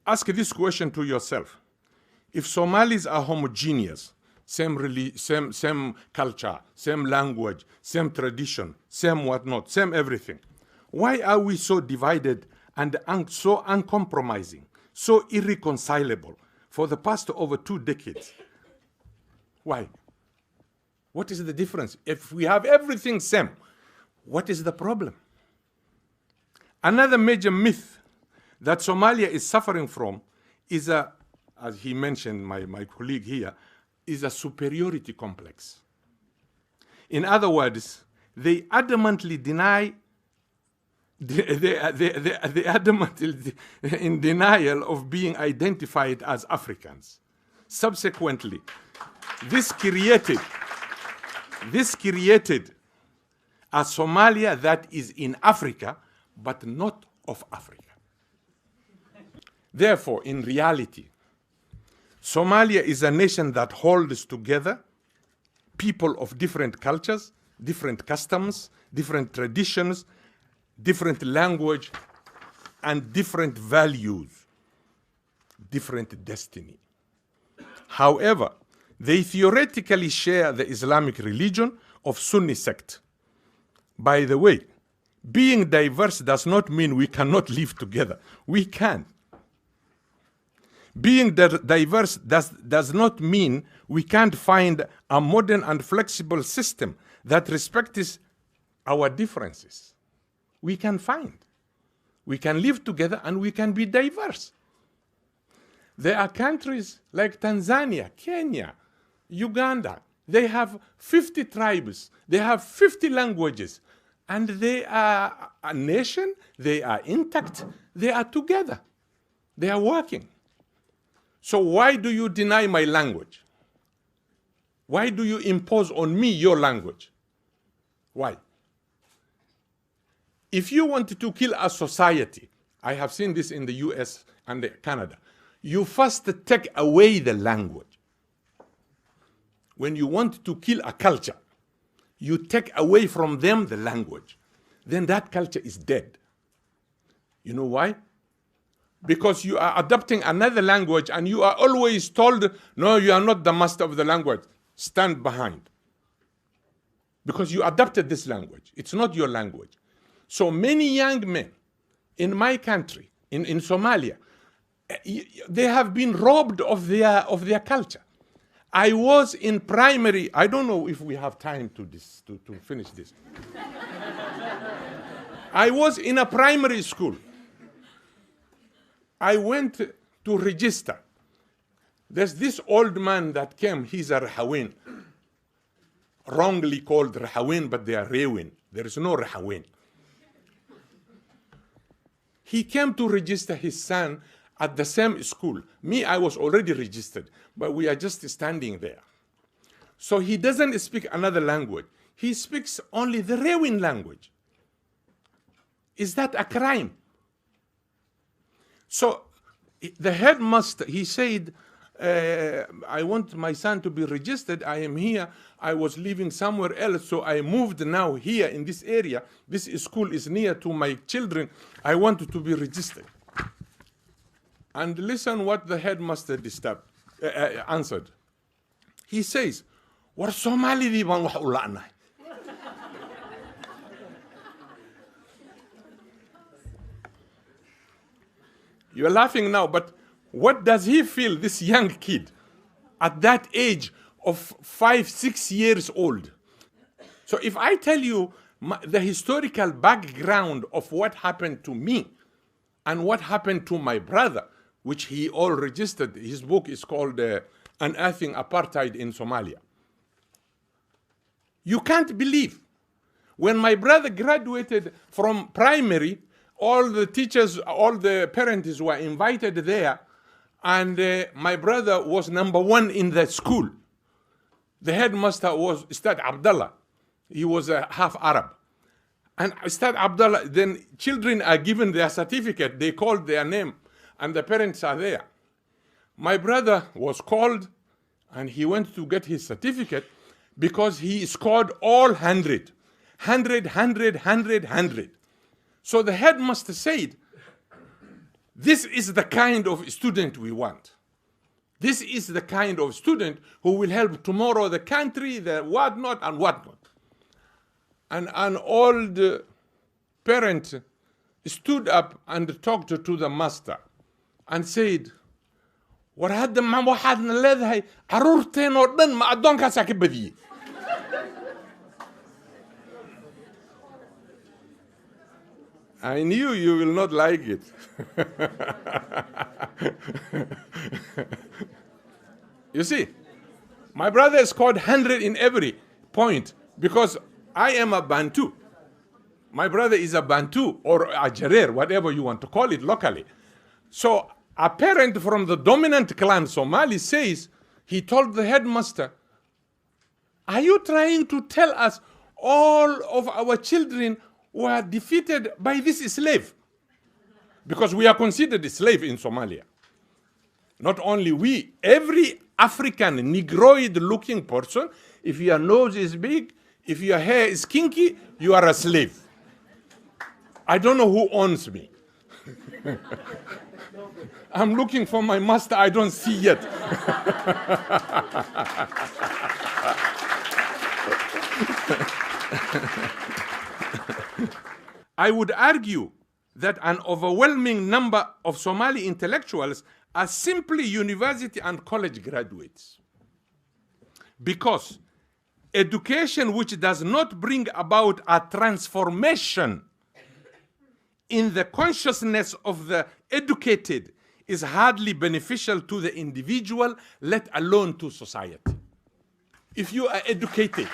Ask this question to yourself. If Somalis are homogeneous, same culture, same language, same tradition, same whatnot, same everything, why are we so divided and so uncompromising, so irreconcilable for the past over 2 decades? Why? What is the difference? If we have everything same, what is the problem? Another major myth that Somalia is suffering from is as he mentioned, my colleague here, is a superiority complex. In other words, they adamantly deny, they adamantly in denial of being identified as Africans. Subsequently, this created a Somalia that is in Africa, but not of Africa. Therefore, in reality, Somalia is a nation that holds together people of different cultures, different customs, different traditions, different language, and different values, different destiny. However, they theoretically share the Islamic religion of Sunni sect. By the way, being diverse does not mean we cannot live together. We can. Being diverse does not mean we can't find a modern and flexible system that respects our differences. We can find. We can live together and we can be diverse. There are countries like Tanzania, Kenya, Uganda. They have 50 tribes. They have 50 languages. And they are a nation. They are intact. They are together. They are working. So why do you deny my language? Why do you impose on me your language? Why? If you want to kill a society, I have seen this in the US and Canada, you first take away the language. When you want to kill a culture, you take away from them the language. Then that culture is dead. You know why? Because you are adopting another language and you are always told, no, you are not the master of the language. Stand behind. Because you adopted this language. It's not your language. So many young men in my country, in Somalia, they have been robbed of their culture. I was in primary, I don't know if we have time to finish this. I was in a primary school. I went to register. There's this old man that came, he's a Rahawin. Wrongly called Rahawin, but they are Rewin. There is no Rahawin. He came to register his son at the same school. Me, I was already registered, but we are just standing there. So he doesn't speak another language. He speaks only the Rewin language. Is that a crime? So the headmaster, he said, I want my son to be registered. I am here. I was living somewhere else, so I moved now here in this area. This school is near to my children. I want to be registered. And listen what the headmaster answered. He says, "War Somali baan wax u la'nahay." You're laughing now, but what does he feel, this young kid, at that age of 5, 6 years old? So if I tell you the historical background of what happened to me and what happened to my brother, which he all registered, his book is called Unearthing Apartheid in Somalia. You can't believe. When my brother graduated from primary, all the teachers, all the parents were invited there, and my brother was number 1 in the school. The headmaster was Ustad Abdullah. He was half Arab. And Ustad Abdullah, then children are given their certificate, they called their name, and the parents are there. My brother was called, and he went to get his certificate because he scored all 100. 100, 100, 100, 100. So the headmaster said, This is the kind of student we want. This is the kind of student who will help tomorrow the country, the whatnot and whatnot. And an old parent stood up and talked to the master and said, war hadda ma waxaadna leedahay caruurteen oo dhan ma addoonkaasaa ka badiyey. I knew you will not like it. You see, my brother scored 100 in every point because I am a Bantu. My brother is a Bantu or a Jarer, whatever you want to call it locally. So a parent from the dominant clan Somali says, he told the headmaster, are you trying to tell us all of our children were defeated by this slave? Because we are considered a slave in Somalia. Not only we, every African Negroid-looking person, if your nose is big, if your hair is kinky, you are a slave. I don't know who owns me. I'm looking for my master, I don't see yet. I would argue that an overwhelming number of Somali intellectuals are simply university and college graduates. Because education which does not bring about a transformation in the consciousness of the educated is hardly beneficial to the individual, let alone to society. If you are educated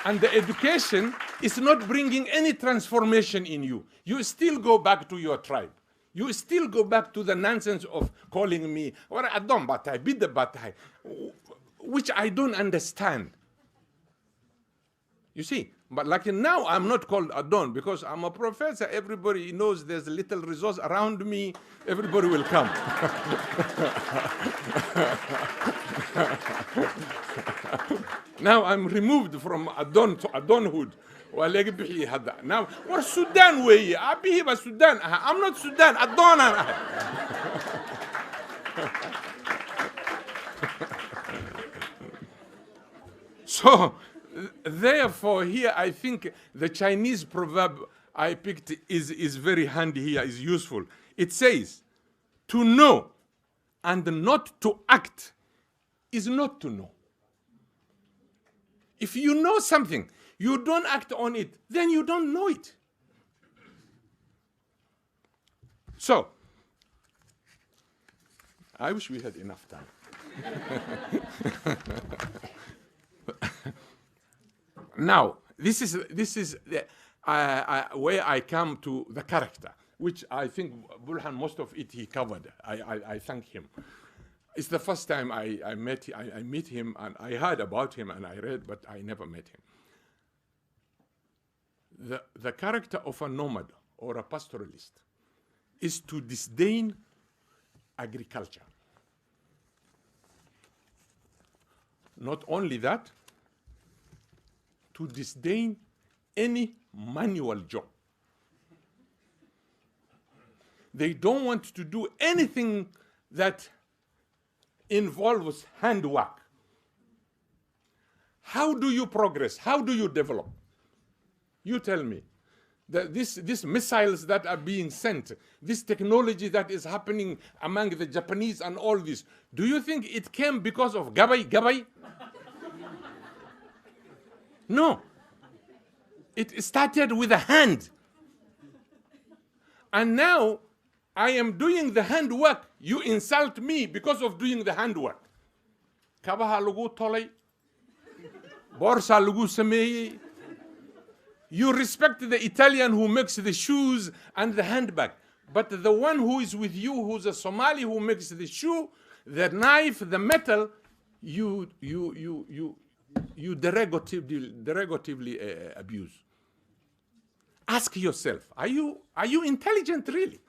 and the education is not bringing any transformation in you, you still go back to your tribe. You still go back to the nonsense of calling me, or Adon Batai, Bidda Batai, which I don't understand. You see, but like now I'm not called Adon because I'm a professor. Everybody knows there's a little resource around me. Everybody will come. Now I'm removed from Adon to Adonhood. Now we're Sudan way. I'm Sudan. I'm not Sudan. Adon. So therefore here I think the Chinese proverb I picked is very handy here, is useful. It says, to know and not to act is not to know. If you know something, you don't act on it, then you don't know it. So, I wish we had enough time. Now, this is the, where I come to the character, which I think Burhan, most of it he covered. I thank him. It's the first time I met him, and I heard about him and I read, but I never met him. The character of a nomad or a pastoralist is to disdain agriculture. Not only that, to disdain any manual job. They don't want to do anything that involves handwork. How do you progress? How do you develop? You tell me. These missiles that are being sent, this technology that is happening among the Japanese and all this, do you think it came because of Gabay? No. It started with a hand. And now I am doing the handwork. You insult me because of doing the handwork. Kabaha lagu tolay. Borsa lagu sameye. You respect the Italian who makes the shoes and the handbag. But the one who is with you, who's a Somali who makes the shoe, the knife, the metal, you derogatively abuse. Ask yourself, are you intelligent really?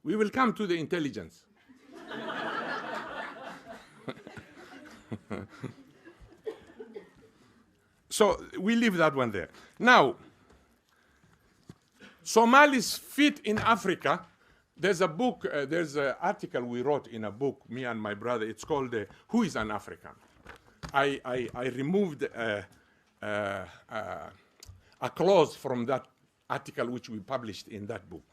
We will come to the intelligence. So we leave that one there. Now, Somalis fit in Africa. There's a book, there's an article we wrote in a book, me and my brother. It's called Who is an African? I removed a clause from that article which we published in that book.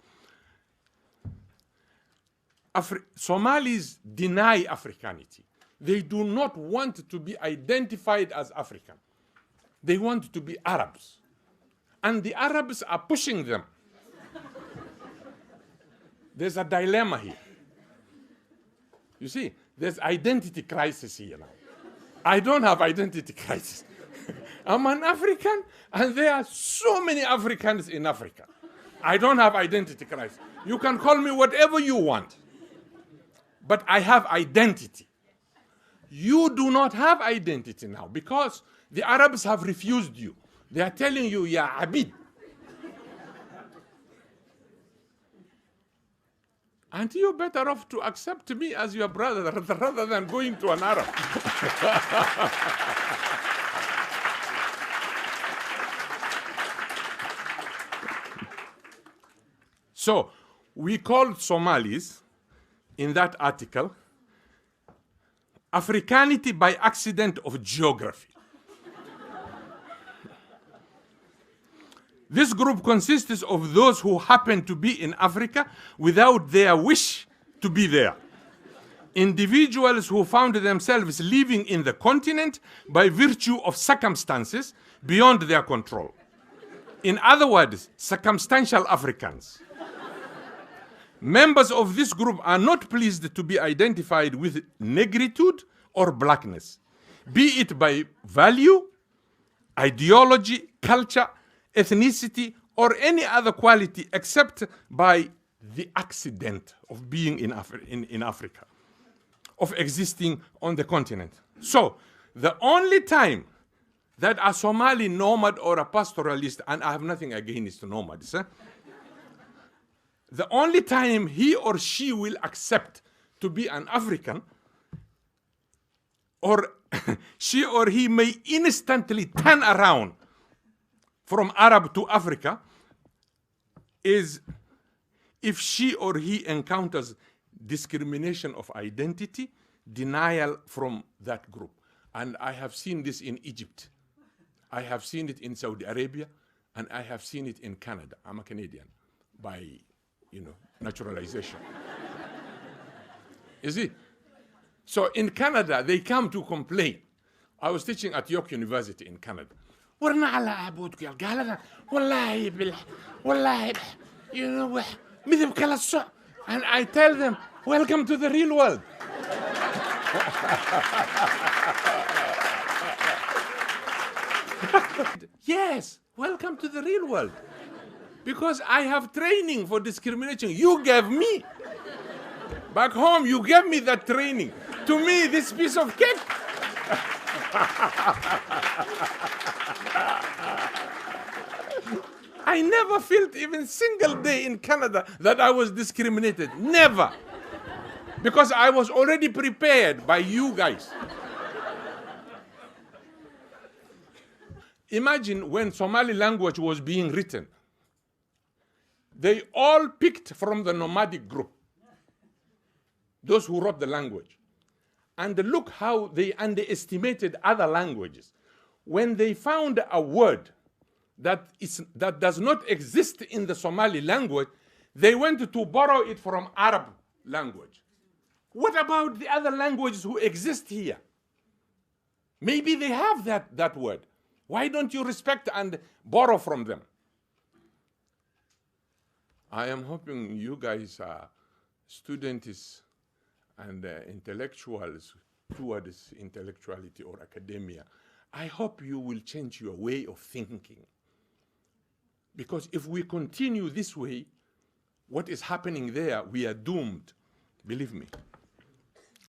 Somalis deny Africanity. They do not want to be identified as African. They want to be Arabs. And the Arabs are pushing them. There's a dilemma here. You see, there's identity crisis here now. I don't have identity crisis. I'm an African, and there are so many Africans in Africa. I don't have identity crisis. You can call me whatever you want. But I have identity. You do not have identity now because the Arabs have refused you. They are telling you, ya Abid. And you're better off to accept me as your brother rather than going to an Arab. So we called Somalis in that article Africanity by accident of geography. This group consists of those who happen to be in Africa without their wish to be there. Individuals who found themselves living in the continent by virtue of circumstances beyond their control. In other words, circumstantial Africans. Members of this group are not pleased to be identified with negritude or blackness, be it by value, ideology, culture, ethnicity, or any other quality except by the accident of being in Africa, of existing on the continent. So, the only time that a Somali nomad or a pastoralist, and I have nothing against nomads, the only time he or she will accept to be an African, or she or he may instantly turn around from Arab to Africa, is if she or he encounters discrimination of identity, denial from that group. And I have seen this in Egypt. I have seen it in Saudi Arabia, and I have seen it in Canada. I'm a Canadian by, naturalization. You see? So in Canada, they come to complain. I was teaching at York University in Canada. ورنا على عبودك قال هذا والله والله مثل كلا الصع. And I tell them, welcome to the real world. Yes, welcome to the real world. Because I have training for discrimination. You gave me. Back home, you gave me that training. To me, this piece of cake. I never felt even single day in Canada that I was discriminated. Never. Because I was already prepared by you guys. Imagine when Somali language was being written. They all picked from the nomadic group. Those who wrote the language. And look how they underestimated other languages. When they found a word that does not exist in the Somali language, they went to borrow it from Arab language. What about the other languages who exist here? Maybe they have that word. Why don't you respect and borrow from them? I am hoping you guys are students and intellectuals towards intellectuality or academia. I hope you will change your way of thinking. Because if we continue this way, what is happening there, we are doomed. Believe me.